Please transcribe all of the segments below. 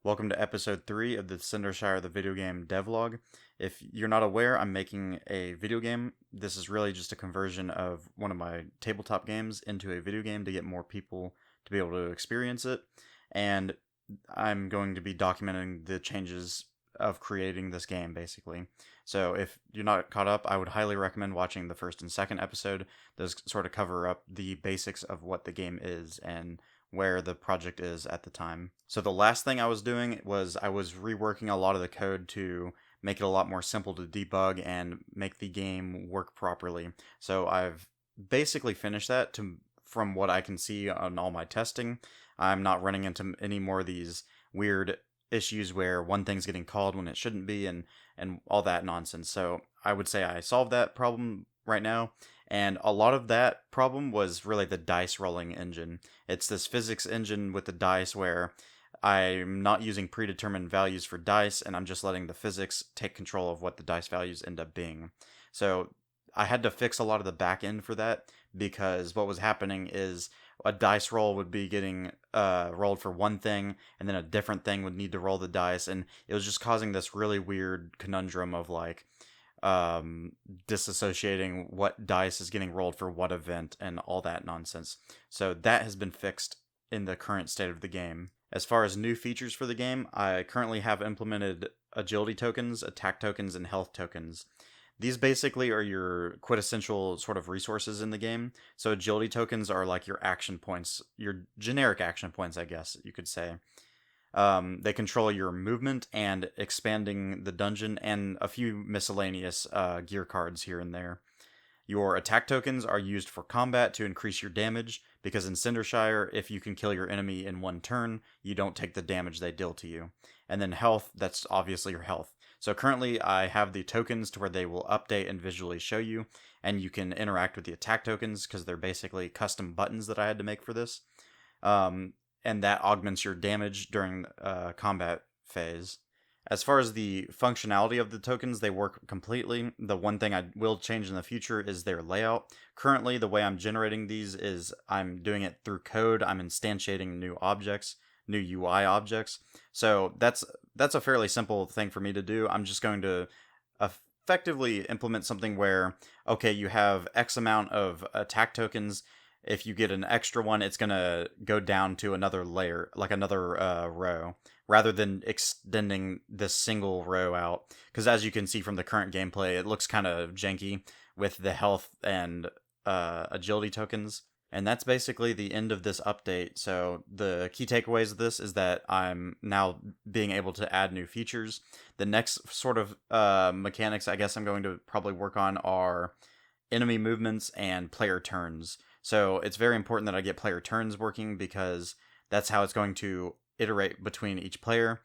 Welcome to episode 3 of the Cinder Shire the video game devlog. If you're not aware, I'm making a video game. This is really just a conversion of one of my tabletop games into a video game to get more people to be able to experience it. And I'm going to be documenting the changes of creating this game, basically. So if you're not caught up, I would highly recommend watching the first and second episode. Those sort of cover up the basics of what the game is and where the project is at the time. So the last thing I was doing was I was reworking a lot of the code to make it a lot more simple to debug and make the game work properly. So I've basically finished that from what I can see on all my testing. I'm not running into any more of these weird issues where one thing's getting called when it shouldn't be and all that nonsense. So I would say I solved that problem right now. And a lot of that problem was really the dice rolling engine. It's this physics engine with the dice where I'm not using predetermined values for dice, and I'm just letting the physics take control of what the dice values end up being. So I had to fix a lot of the back end for that because what was happening is a dice roll would be getting rolled for one thing, and then a different thing would need to roll the dice, and it was just causing this really weird conundrum of like disassociating what dice is getting rolled for what event and all that nonsense. So that has been fixed in the current state of the game. As far as new features for the game, I currently have implemented agility tokens, attack tokens, and health tokens. These basically are your quintessential sort of resources in the game. So agility tokens are like your action points, your generic action points, I guess you could say. They control your movement and expanding the dungeon and a few miscellaneous gear cards here and there. Your attack tokens are used for combat to increase your damage, because in Cinder Shire, if you can kill your enemy in one turn, you don't take the damage they deal to you. And then health, that's obviously your health. So currently I have the tokens to where they will update and visually show you, and you can interact with the attack tokens because they're basically custom buttons that I had to make for this. And that augments your damage during combat phase. As far as the functionality of the tokens, they work completely. The one thing I will change in the future is their layout. Currently, the way I'm generating these is I'm doing it through code. I'm instantiating new objects, new UI objects. So that's a fairly simple thing for me to do. I'm just going to effectively implement something where, okay, you have X amount of attack tokens. If you get an extra one, it's going to go down to another layer, like another row, rather than extending this single row out. Because as you can see from the current gameplay, it looks kind of janky with the health and agility tokens. And that's basically the end of this update. So the key takeaways of this is that I'm now being able to add new features. The next sort of mechanics I guess I'm going to probably work on are enemy movements and player turns. So it's very important that I get player turns working because that's how it's going to iterate between each player.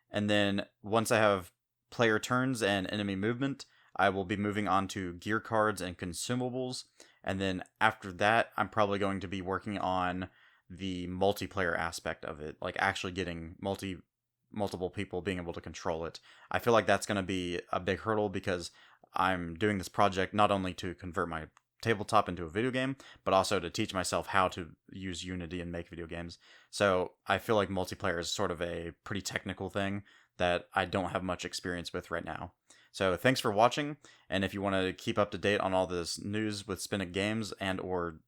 And then once I have player turns and enemy movement, I will be moving on to gear cards and consumables. And then after that, I'm probably going to be working on the multiplayer aspect of it, like actually getting multiple people being able to control it. I feel like that's going to be a big hurdle because I'm doing this project not only to convert my tabletop into a video game, but also to teach myself how to use Unity and make video games. So I feel like multiplayer is sort of a pretty technical thing that I don't have much experience with right now. So thanks for watching, and if you want to keep up to date on all this news with Spinnet Games and or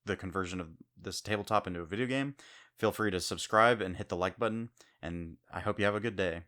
the conversion of this tabletop into a video game, feel free to subscribe and hit the like button, and I hope you have a good day.